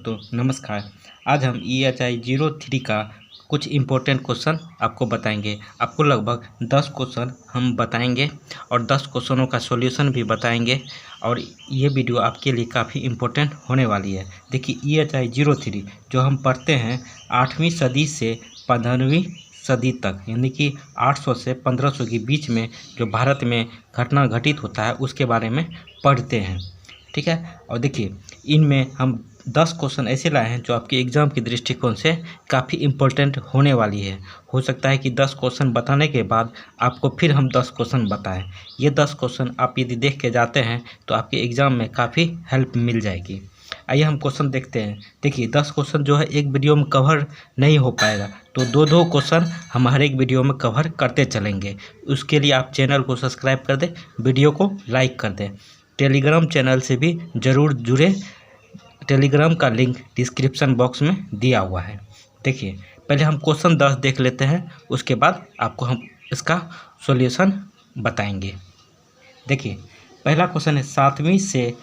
दोस्तों नमस्कार। आज हम EHI 03 का कुछ इम्पोर्टेंट क्वेश्चन आपको बताएंगे। आपको लगभग 10 क्वेश्चन हम बताएंगे और 10 क्वेश्चनों का सॉल्यूशन भी बताएंगे और ये वीडियो आपके लिए काफ़ी इम्पोर्टेंट होने वाली है। देखिए EHI 03 जो हम पढ़ते हैं 8वीं सदी से 15वीं सदी तक, यानी कि 800 से 1500 के बीच में जो भारत में घटना घटित होता है उसके बारे में पढ़ते हैं, ठीक है। और देखिए इनमें हम 10 क्वेश्चन ऐसे लाए हैं जो आपके एग्ज़ाम के दृष्टिकोण से काफ़ी इम्पोर्टेंट होने वाली है। हो सकता है कि 10 क्वेश्चन बताने के बाद आपको फिर हम 10 क्वेश्चन बताएं। ये 10 क्वेश्चन आप यदि देख के जाते हैं तो आपके एग्ज़ाम में काफ़ी हेल्प मिल जाएगी। आइए हम क्वेश्चन देखते हैं। देखिए 10 क्वेश्चन जो है एक वीडियो में कवर नहीं हो पाएगा, तो दो क्वेश्चन हम हर एक वीडियो में कवर करते चलेंगे। उसके लिए आप चैनल को सब्सक्राइब कर दें, वीडियो को लाइक कर दें, टेलीग्राम चैनल से भी ज़रूर जुड़े। टेलीग्राम का लिंक डिस्क्रिप्शन बॉक्स में दिया हुआ है। देखिए पहले हम क्वेश्चन 10 देख लेते हैं, उसके बाद आपको हम इसका सॉल्यूशन बताएंगे। देखिए पहला क्वेश्चन है 7वीं से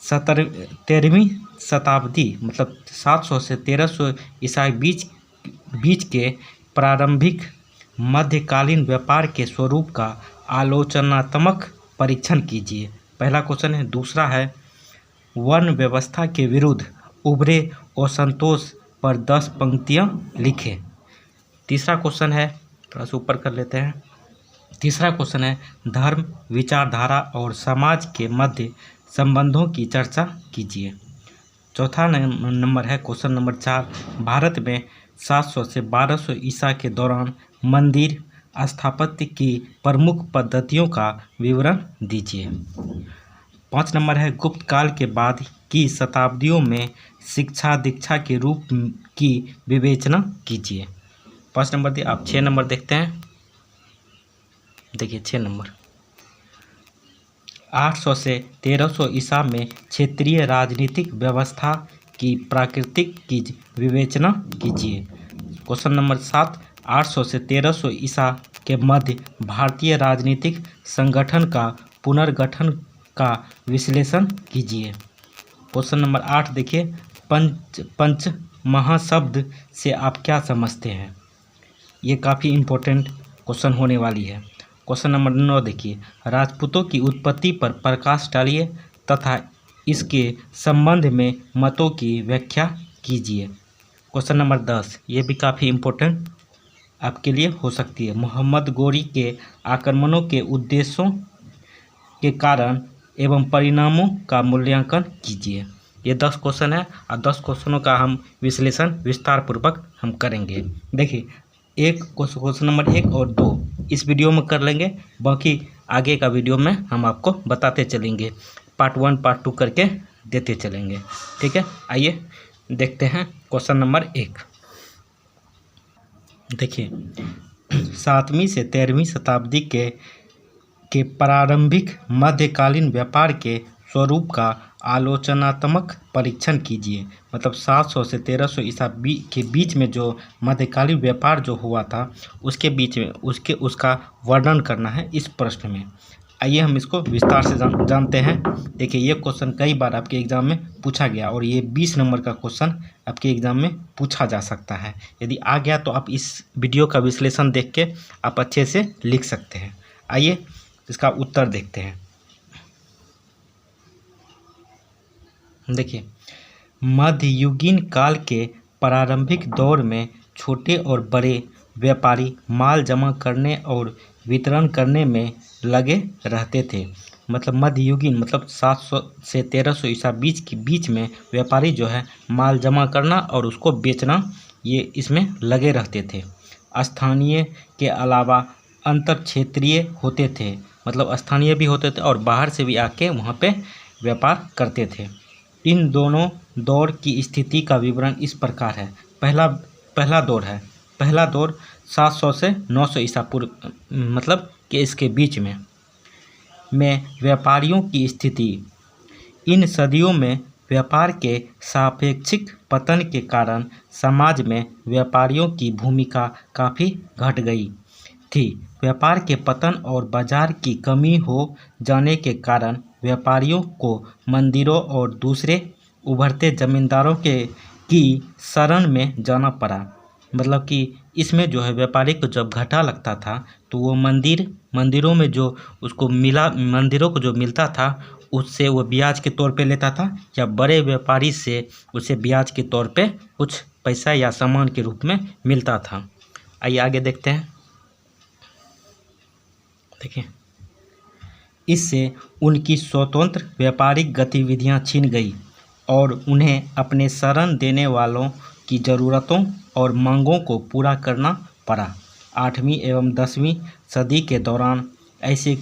13वीं शताब्दी मतलब 700 से 1300 ईसा बीच के प्रारंभिक मध्यकालीन व्यापार के स्वरूप का आलोचनात्मक परीक्षण कीजिए। पहला क्वेश्चन है। दूसरा है वन व्यवस्था के विरुद्ध उभरे असंतोष पर 10 पंक्तियां लिखें। तीसरा क्वेश्चन है, थोड़ा सा ऊपर कर लेते हैं। तीसरा क्वेश्चन है धर्म, विचारधारा और समाज के मध्य संबंधों की चर्चा कीजिए। चौथा नंबर है क्वेश्चन नंबर 4, भारत में 700 से 1200 ईसा के दौरान मंदिर स्थापत्य की प्रमुख पद्धतियों का विवरण दीजिए। 5 नंबर है गुप्त काल के बाद की शताब्दियों में शिक्षा दीक्षा के रूप की विवेचना कीजिए। 5 नंबर दिए। आप 6 नंबर देखते हैं। देखिए 6 नंबर 800 से 1300 ईसा में क्षेत्रीय राजनीतिक व्यवस्था की प्राकृतिक की विवेचना कीजिए। क्वेश्चन नंबर 7, 800 से 1300 ईसा के मध्य भारतीय राजनीतिक संगठन का पुनर्गठन का विश्लेषण कीजिए। क्वेश्चन नंबर 8 देखिए पंच महाशब्द से आप क्या समझते हैं। ये काफ़ी इम्पोर्टेंट क्वेश्चन होने वाली है। क्वेश्चन नंबर 9 देखिए राजपूतों की उत्पत्ति पर प्रकाश डालिए तथा इसके संबंध में मतों की व्याख्या कीजिए। क्वेश्चन नंबर 10 ये भी काफ़ी इम्पोर्टेंट आपके लिए हो सकती है। मोहम्मद गोरी के आक्रमणों के उद्देश्यों के कारण एवं परिणामों का मूल्यांकन कीजिए। ये 10 क्वेश्चन है और 10 क्वेश्चनों का हम विश्लेषण विस्तार पूर्वक हम करेंगे। देखिए एक क्वेश्चन नंबर 1 और 2 इस वीडियो में कर लेंगे, बाकी आगे का वीडियो में हम आपको बताते चलेंगे, पार्ट 1 पार्ट 2 करके देते चलेंगे, ठीक है। आइए देखते हैं क्वेश्चन नंबर 1। देखिए 7वीं से 13वीं शताब्दी के प्रारंभिक मध्यकालीन व्यापार के स्वरूप का आलोचनात्मक परीक्षण कीजिए। मतलब 700 से 1300 ईसा के बीच में जो मध्यकालीन व्यापार जो हुआ था उसके बीच में उसका वर्णन करना है इस प्रश्न में। आइए हम इसको विस्तार से जानते हैं। देखिए ये क्वेश्चन कई बार आपके एग्ज़ाम में पूछा गया और ये 20 नंबर का क्वेश्चन आपके एग्ज़ाम में पूछा जा सकता है। यदि आ गया तो आप इस वीडियो का विश्लेषण देख के आप अच्छे से लिख सकते हैं। आइए इसका उत्तर देखते हैं। देखिए मध्ययुगीन काल के प्रारंभिक दौर में छोटे और बड़े व्यापारी माल जमा करने और वितरण करने में लगे रहते थे। मतलब मध्ययुगीन मतलब 700 से 1300 ईसा बीच में व्यापारी जो है माल जमा करना और उसको बेचना ये इसमें लगे रहते थे। स्थानीय के अलावा अंतर क्षेत्रीय होते थे, मतलब स्थानीय भी होते थे और बाहर से भी आके वहाँ पे व्यापार करते थे। इन दोनों दौर की स्थिति का विवरण इस प्रकार है। पहला दौर 700 से 900 ईसा पूर्व मतलब कि इसके बीच में व्यापारियों की स्थिति। इन सदियों में व्यापार के सापेक्षिक पतन के कारण समाज में व्यापारियों की भूमिका काफ़ी घट गई थी। व्यापार के पतन और बाजार की कमी हो जाने के कारण व्यापारियों को मंदिरों और दूसरे उभरते जमींदारों के की शरण में जाना पड़ा। मतलब कि इसमें जो है व्यापारी को जब घाटा लगता था तो वो मंदिरों में जो उसको मिला, मंदिरों को जो मिलता था उससे वो ब्याज के तौर पे लेता था, या बड़े व्यापारी से उसे ब्याज के तौर पे कुछ पैसा या सामान के रूप में मिलता था। आइए आगे देखते हैं। देखिए, इससे उनकी स्वतंत्र व्यापारिक गतिविधियां छिन गई और उन्हें अपने शरण देने वालों की ज़रूरतों और मांगों को पूरा करना पड़ा। 8वीं एवं 10वीं सदी के दौरान ऐसे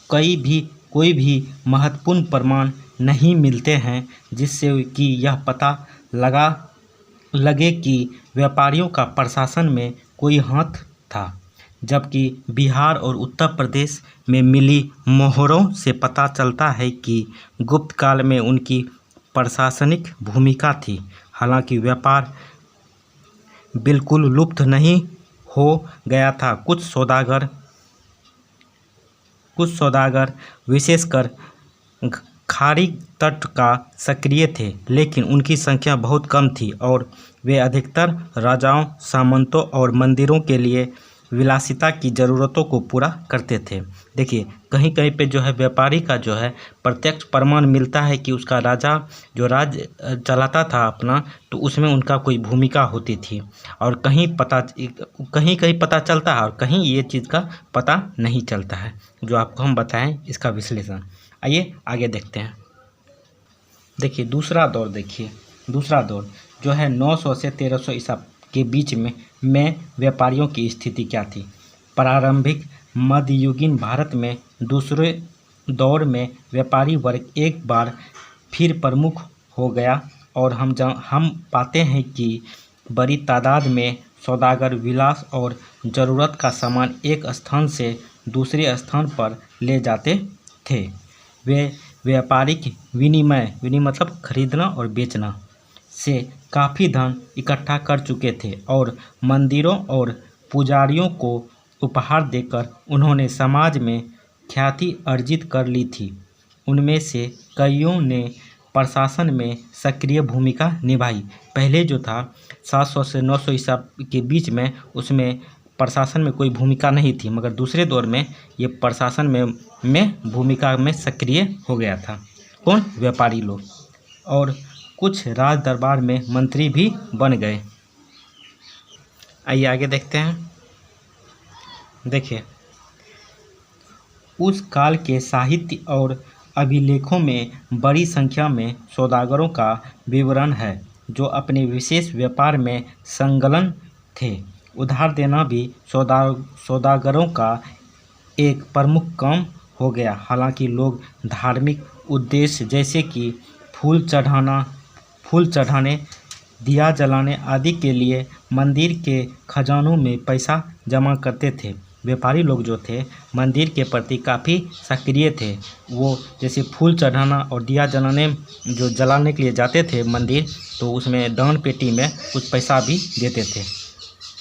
कोई भी महत्वपूर्ण प्रमाण नहीं मिलते हैं जिससे कि यह पता लगे कि व्यापारियों का प्रशासन में कोई हाथ था, जबकि बिहार और उत्तर प्रदेश में मिली मोहरों से पता चलता है कि गुप्त काल में उनकी प्रशासनिक भूमिका थी। हालांकि व्यापार बिल्कुल लुप्त नहीं हो गया था। कुछ सौदागर विशेषकर खाड़ी तट का सक्रिय थे, लेकिन उनकी संख्या बहुत कम थी और वे अधिकतर राजाओं, सामंतों और मंदिरों के लिए विलासिता की ज़रूरतों को पूरा करते थे। देखिए, कहीं कहीं पे जो है व्यापारी का जो है प्रत्यक्ष प्रमाण मिलता है कि उसका राजा जो राज्य चलाता था अपना, तो उसमें उनका कोई भूमिका होती थी, और कहीं कहीं पता चलता है और कहीं ये चीज़ का पता नहीं चलता है, जो आपको हम बताएं इसका विश्लेषण। आइए आगे देखते हैं। देखिए, दूसरा दौर जो है 900 से 1300 ईसा के बीच में व्यापारियों की स्थिति क्या थी। प्रारंभिक मध्ययुगीन भारत में दूसरे दौर में व्यापारी वर्ग एक बार फिर प्रमुख हो गया और हम पाते हैं कि बड़ी तादाद में सौदागर विलास और ज़रूरत का सामान एक स्थान से दूसरे स्थान पर ले जाते थे। वे व्यापारिक विनिमय मतलब खरीदना और बेचना से काफ़ी धन इकट्ठा कर चुके थे और मंदिरों और पुजारियों को उपहार देकर उन्होंने समाज में ख्याति अर्जित कर ली थी। उनमें से कईयों ने प्रशासन में सक्रिय भूमिका निभाई। पहले जो था 700 से 900 ईसा के बीच में, उसमें प्रशासन में कोई भूमिका नहीं थी, मगर दूसरे दौर में ये प्रशासन में भूमिका में सक्रिय हो गया था। कौन? व्यापारी लोग। और कुछ राज दरबार में मंत्री भी बन गए। आइए आगे देखते हैं। देखिए, उस काल के साहित्य और अभिलेखों में बड़ी संख्या में सौदागरों का विवरण है जो अपने विशेष व्यापार में संलग्न थे। उधार देना भी सौदागरों का एक प्रमुख काम हो गया। हालांकि लोग धार्मिक उद्देश्य जैसे कि फूल चढ़ाने, दिया जलाने आदि के लिए मंदिर के खजानों में पैसा जमा करते थे। व्यापारी लोग जो थे मंदिर के प्रति काफ़ी सक्रिय थे। वो जैसे फूल चढ़ाना और दिया जलाने के लिए जाते थे मंदिर, तो उसमें दान पेटी में कुछ पैसा भी देते थे।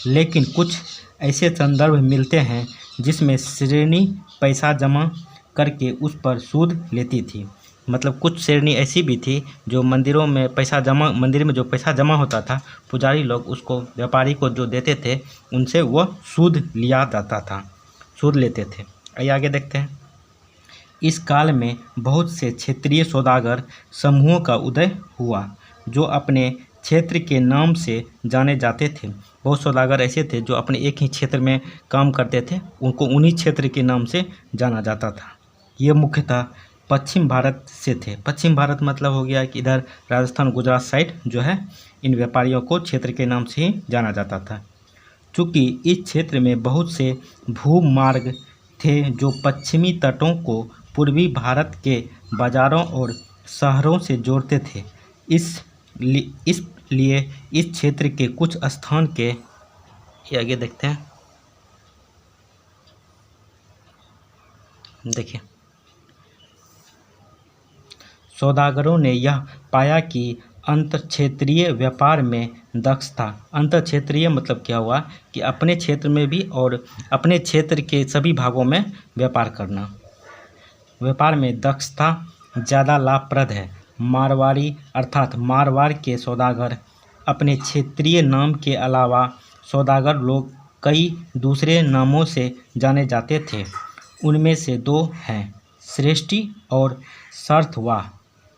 लेकिन कुछ ऐसे संदर्भ मिलते हैं जिसमें श्रेणी पैसा जमा करके उस पर सूद लेती थी। मतलब कुछ श्रेणी ऐसी भी थी जो मंदिर में जो पैसा जमा होता था, पुजारी लोग उसको व्यापारी को जो देते थे उनसे वह सूद लिया जाता था, सूद लेते थे। आइए आगे देखते हैं। इस काल में बहुत से क्षेत्रीय सौदागर समूहों का उदय हुआ जो अपने क्षेत्र के नाम से जाने जाते थे। बहुत सौदागर ऐसे थे जो अपने एक ही क्षेत्र में काम करते थे, उनको उन्हीं क्षेत्र के नाम से जाना जाता था। ये मुख्यतः पश्चिम भारत से थे। पश्चिम भारत मतलब हो गया कि इधर राजस्थान, गुजरात साइड जो है, इन व्यापारियों को क्षेत्र के नाम से ही जाना जाता था। चूँकि इस क्षेत्र में बहुत से भूमार्ग थे जो पश्चिमी तटों को पूर्वी भारत के बाज़ारों और शहरों से जोड़ते थे, इसलिए इस क्षेत्र के कुछ स्थान के आगे देखते हैं। देखिए, सौदागरों ने यह पाया कि अंतरक्षेत्रीय व्यापार में दक्षता, अंतरक्षेत्रीय मतलब क्या हुआ कि अपने क्षेत्र में भी और अपने क्षेत्र के सभी भागों में व्यापार करना, व्यापार में दक्षता ज़्यादा लाभप्रद है। मारवाड़ी अर्थात मारवाड़ के सौदागर अपने क्षेत्रीय नाम के अलावा सौदागर लोग कई दूसरे नामों से जाने जाते थे। उनमें से दो हैं, श्रेष्ठी और सार्थवाह।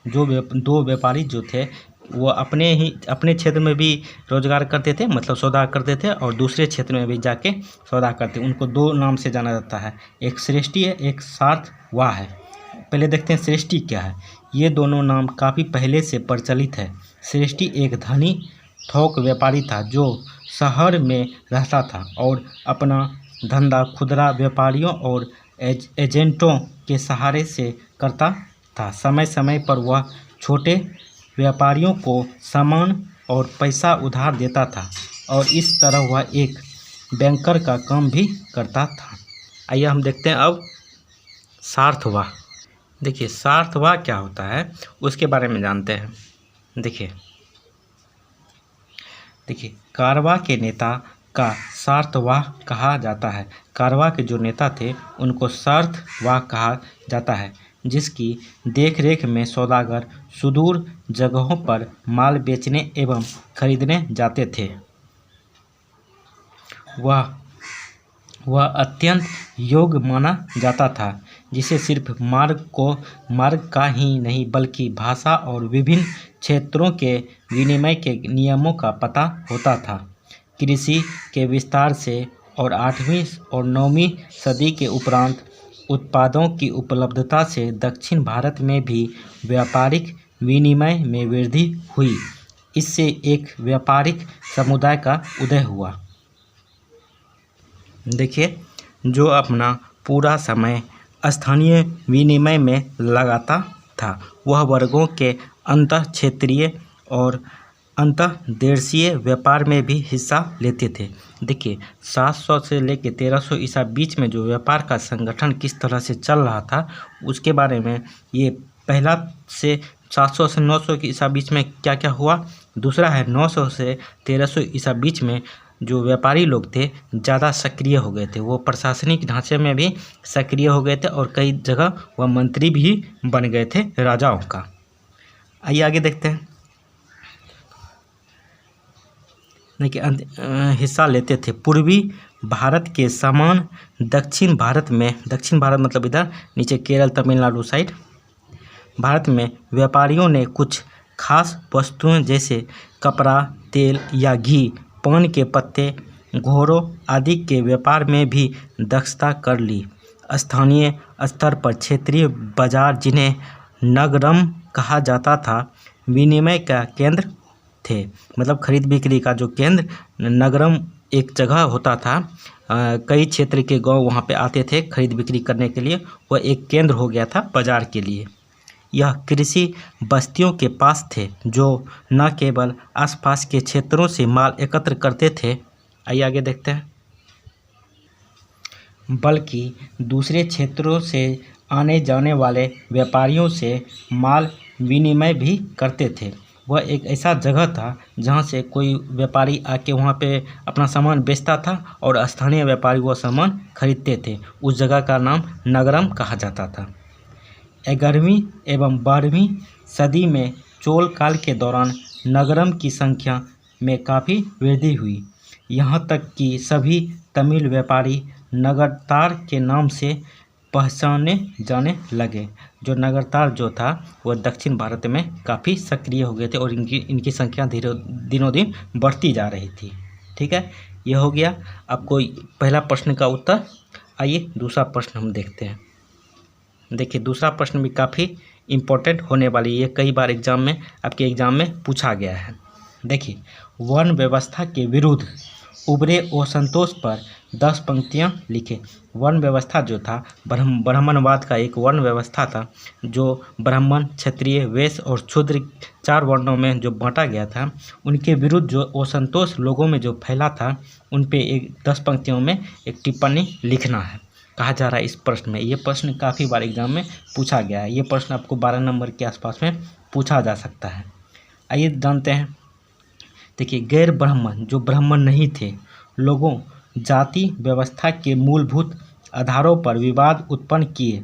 जो दो व्यापारी जो थे वो अपने क्षेत्र में भी रोजगार करते थे, मतलब सौदा करते थे, और दूसरे क्षेत्र में भी जाके सौदा करते। उनको दो नाम से जाना जाता है, एक श्रेष्ठी है, एक सार्थवाह है। पहले देखते हैं श्रेष्ठी क्या है। ये दोनों नाम काफ़ी पहले से प्रचलित है। श्रेष्ठी एक धनी थोक व्यापारी था जो शहर में रहता था और अपना धंधा खुदरा व्यापारियों और एजेंटों के सहारे से करता था। समय समय पर वह छोटे व्यापारियों को सामान और पैसा उधार देता था और इस तरह वह एक बैंकर का काम भी करता था। आइए हम देखते हैं अब सार्थवाह। देखिए सार्थवाह क्या होता है उसके बारे में जानते हैं। देखिए कारवां के नेता का सार्थवाह कहा जाता है। कारवां के जो नेता थे उनको सार्थवाह कहा जाता है, जिसकी देखरेख में सौदागर सुदूर जगहों पर माल बेचने एवं खरीदने जाते थे। वह अत्यंत योग्य माना जाता था, जिसे सिर्फ मार्ग का ही नहीं बल्कि भाषा और विभिन्न क्षेत्रों के विनिमय के नियमों का पता होता था। कृषि के विस्तार से और 8वीं और 9वीं सदी के उपरांत उत्पादों की उपलब्धता से दक्षिण भारत में भी व्यापारिक विनिमय में वृद्धि हुई। इससे एक व्यापारिक समुदाय का उदय हुआ। देखिए जो अपना पूरा समय स्थानीय विनिमय में लगाता था वह वर्गों के अंतः क्षेत्रीय और अंतर्देशीय व्यापार में भी हिस्सा लेते थे। देखिए 700 से लेकर 1300 ईसा बीच में जो व्यापार का संगठन किस तरह से चल रहा था उसके बारे में, ये पहला से 700 से 900 ईसा बीच में क्या क्या हुआ। दूसरा है 900 से 1300 ईसा बीच में जो व्यापारी लोग थे ज़्यादा सक्रिय हो गए थे, वो प्रशासनिक ढांचे में भी सक्रिय हो गए थे और कई जगह वह मंत्री भी बन गए थे राजाओं का। आइए आगे देखते हैं। देखिए हिस्सा लेते थे। पूर्वी भारत के समान दक्षिण भारत मतलब इधर नीचे केरल तमिलनाडु साइड भारत में व्यापारियों ने कुछ खास वस्तुएं जैसे कपड़ा, तेल या घी, पान के पत्ते, घोड़ों आदि के व्यापार में भी दक्षता कर ली। स्थानीय स्तर पर क्षेत्रीय बाजार, जिन्हें नगरम कहा जाता था, विनिमय का केंद्र थे। मतलब खरीद बिक्री का जो केंद्र नगरम एक जगह होता था, कई क्षेत्र के गांव वहां पे आते थे खरीद बिक्री करने के लिए, वह एक केंद्र हो गया था बाजार के लिए। यह कृषि बस्तियों के पास थे जो न केवल आसपास के क्षेत्रों से माल एकत्र करते थे, आइए आगे देखते हैं, बल्कि दूसरे क्षेत्रों से आने जाने वाले व्यापारियों से माल विनिमय भी करते थे। वह एक ऐसा जगह था जहां से कोई व्यापारी आके वहां पे अपना सामान बेचता था और स्थानीय व्यापारी वह सामान खरीदते थे। उस जगह का नाम नगरम कहा जाता था। 11वीं एवं 12वीं सदी में चोल काल के दौरान नगरम की संख्या में काफ़ी वृद्धि हुई। यहाँ तक कि सभी तमिल व्यापारी नगरतार के नाम से पहचाने जाने लगे। जो नगरतार जो था वह दक्षिण भारत में काफ़ी सक्रिय हो गए थे और इनकी संख्या दिनों दिन बढ़ती जा रही थी। ठीक है, यह हो गया आपको पहला प्रश्न का उत्तर। आइए दूसरा प्रश्न हम देखते हैं। देखिए दूसरा प्रश्न भी काफ़ी इम्पोर्टेंट होने वाली है, कई बार आपके एग्ज़ाम में पूछा गया है। देखिए वर्ण व्यवस्था के विरुद्ध उभरे असंतोष पर 10 पंक्तियाँ लिखे। वर्ण व्यवस्था जो था ब्राह्मणवाद का एक वर्ण व्यवस्था था, जो ब्राह्मण, क्षत्रिय, वैश्य और शूद्र 4 वर्णों में जो बांटा गया था, उनके विरुद्ध जो असंतोष लोगों में जो फैला था उन पे 10 पंक्तियों में एक टिप्पणी लिखना है कहा जा रहा है इस प्रश्न में। ये प्रश्न काफ़ी बार एग्जाम में पूछा गया है। ये प्रश्न आपको 12 नंबर के आसपास में पूछा जा सकता है। आइए जानते हैं। देखिए गैर ब्राह्मण जो ब्राह्मण नहीं थे लोगों जाति व्यवस्था के मूलभूत आधारों पर विवाद उत्पन्न किए।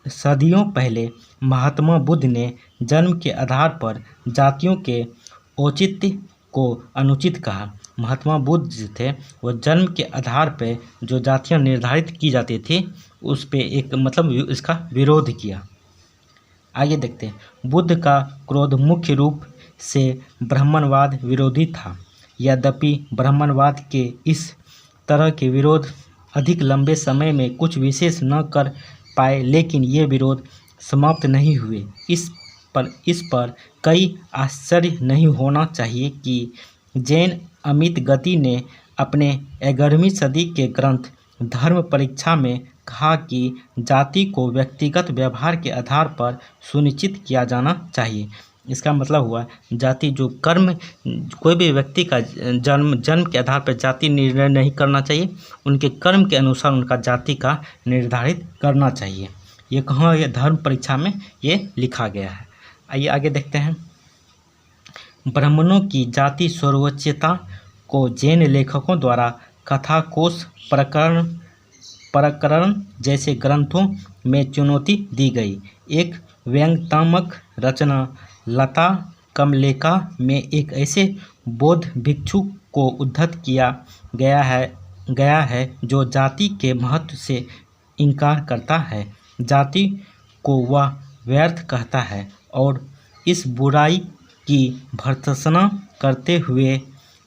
सदियों पहले महात्मा बुद्ध ने जन्म के आधार पर जातियों के औचित्य को अनुचित कहा। महात्मा बुद्ध जो थे वो जन्म के आधार पे जो जातियाँ निर्धारित की जाती थी उस पे एक मतलब इसका विरोध किया। आगे देखते हैं। बुद्ध का क्रोध मुख्य रूप से ब्राह्मणवाद विरोधी था। यद्यपि ब्राह्मणवाद के इस तरह के विरोध अधिक लंबे समय में कुछ विशेष न कर पाए, लेकिन ये विरोध समाप्त नहीं हुए। इस पर कई आश्चर्य नहीं होना चाहिए कि जैन अमित गति ने अपने 11वीं सदी के ग्रंथ धर्म परीक्षा में कहा कि जाति को व्यक्तिगत व्यवहार के आधार पर सुनिश्चित किया जाना चाहिए। इसका मतलब हुआ जाति जो कर्म, कोई भी व्यक्ति का जन्म के आधार पर जाति निर्णय नहीं करना चाहिए, उनके कर्म के अनुसार उनका जाति का निर्धारित करना चाहिए। ये कहाँ, ये धर्म परीक्षा में ये लिखा गया है। आइए आगे देखते हैं। ब्राह्मणों की जाति सर्वोच्चता को जैन लेखकों द्वारा कथाकोश, प्रकरण जैसे ग्रंथों में चुनौती दी गई। एक व्यंग्यात्मक रचना लता कमलेका में एक ऐसे बौद्ध भिक्षु को उद्धत किया गया है जो जाति के महत्व से इनकार करता है। जाति को वह व्यर्थ कहता है और इस बुराई की भर्त्सना करते हुए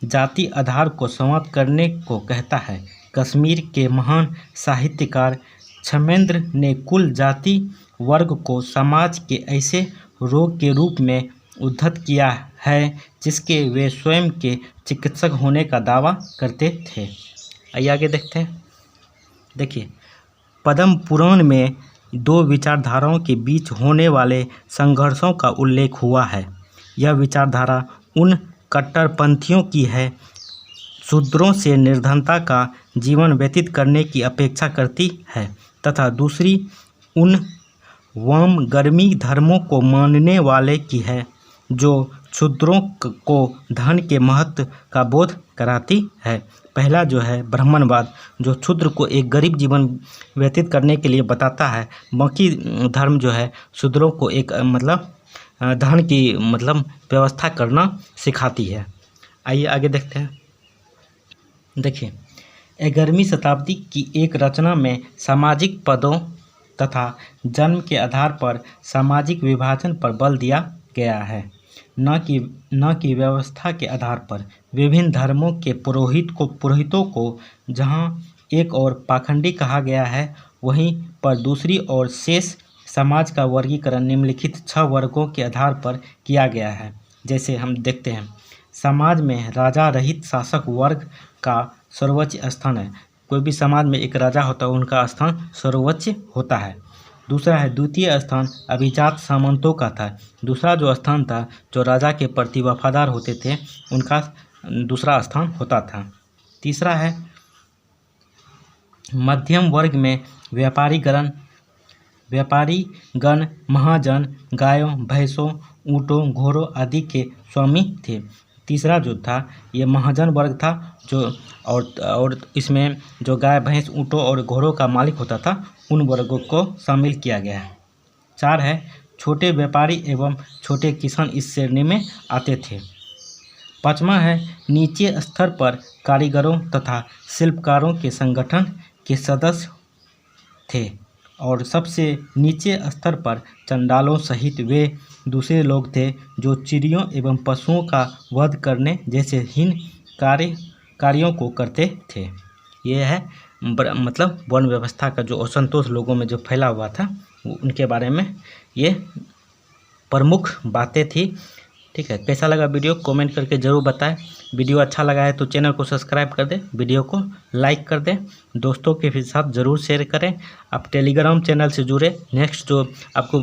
जाति आधार को समाप्त करने को कहता है। कश्मीर के महान साहित्यकार क्षमेंद्र ने कुल जाति वर्ग को समाज के ऐसे रोग के रूप में उद्धत किया है जिसके वे स्वयं के चिकित्सक होने का दावा करते थे। आइए आगे देखते हैं। देखिए, पद्म पुराण में दो विचारधाराओं के बीच होने वाले संघर्षों का उल्लेख हुआ है। यह विचारधारा उन कट्टरपंथियों की है शूद्रों से निर्धनता का जीवन व्यतीत करने की अपेक्षा करती है, तथा दूसरी उन वामगर्मी धर्मों को मानने वाले की है जो शूद्रों को धन के महत्व का बोध कराती है। पहला जो है ब्राह्मणवाद, जो शूद्र को एक गरीब जीवन व्यतीत करने के लिए बताता है। बाकी धर्म जो है शूद्रों को एक मतलब धन की मतलब व्यवस्था करना सिखाती है। आइए आगे देखते हैं। देखिए, 11वीं शताब्दी की एक रचना में सामाजिक पदों तथा जन्म के आधार पर सामाजिक विभाजन पर बल दिया गया है, न कि व्यवस्था के आधार पर। विभिन्न धर्मों के पुरोहितों को जहाँ एक और पाखंडी कहा गया है, वहीं पर दूसरी ओर शेष समाज का वर्गीकरण निम्नलिखित 6 वर्गों के आधार पर किया गया है। जैसे हम देखते हैं, समाज में राजा रहित शासक वर्ग का सर्वोच्च स्थान है। कोई भी समाज में एक राजा होता है, उनका स्थान सर्वोच्च होता है। दूसरा है, द्वितीय स्थान अभिजात सामंतों का था। दूसरा जो स्थान था, जो राजा के प्रति वफादार होते थे, उनका दूसरा स्थान होता था। तीसरा है, मध्यम वर्ग में व्यापारीगण महाजन गायों, भैंसों, ऊँटों, घोड़ों आदि के स्वामी थे। तीसरा जो था ये महाजन वर्ग था, जो और इसमें जो गाय, भैंस, ऊँटों और घोड़ों का मालिक होता था, उन वर्गों को शामिल किया गया है। 4 है, छोटे व्यापारी एवं छोटे किसान इस श्रेणी में आते थे। 5वां है, नीचे स्तर पर कारीगरों तथा शिल्पकारों के संगठन के सदस्य थे और सबसे नीचे स्तर पर चंडालों सहित वे दूसरे लोग थे जो चिड़ियों एवं पशुओं का वध करने जैसे हीन कार्यों को करते थे। ये है मतलब वर्ण व्यवस्था का जो असंतोष लोगों में जो फैला हुआ था, उनके बारे में ये प्रमुख बातें थी। ठीक है, कैसा लगा वीडियो कमेंट करके ज़रूर बताएं। वीडियो अच्छा लगा है तो चैनल को सब्सक्राइब कर दें, वीडियो को लाइक कर दें, दोस्तों के साथ ज़रूर शेयर करें। आप टेलीग्राम चैनल से जुड़े। नेक्स्ट जो आपको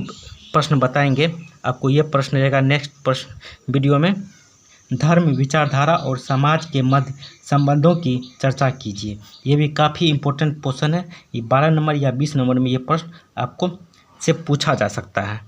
प्रश्न बताएंगे, आपको ये प्रश्न रहेगा नेक्स्ट प्रश्न वीडियो में, धर्म, विचारधारा और समाज के मध्य संबंधों की चर्चा कीजिए। ये भी काफ़ी इम्पोर्टेंट क्वेश्चन है। ये 12 नंबर या 20 नंबर में ये प्रश्न आपको से पूछा जा सकता है।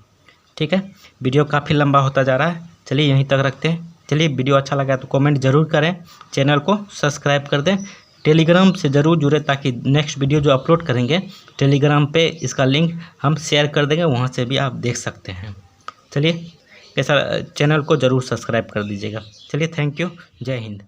ठीक है, वीडियो काफ़ी लंबा होता जा रहा है, चलिए यहीं तक रखते हैं। चलिए, वीडियो अच्छा लगा तो कमेंट ज़रूर करें, चैनल को सब्सक्राइब कर दें, टेलीग्राम से ज़रूर जुड़े ताकि नेक्स्ट वीडियो जो अपलोड करेंगे टेलीग्राम पे इसका लिंक हम शेयर कर देंगे, वहाँ से भी आप देख सकते हैं। चलिए, कैसा चैनल को ज़रूर सब्सक्राइब कर दीजिएगा। चलिए, थैंक यू, जय हिंद।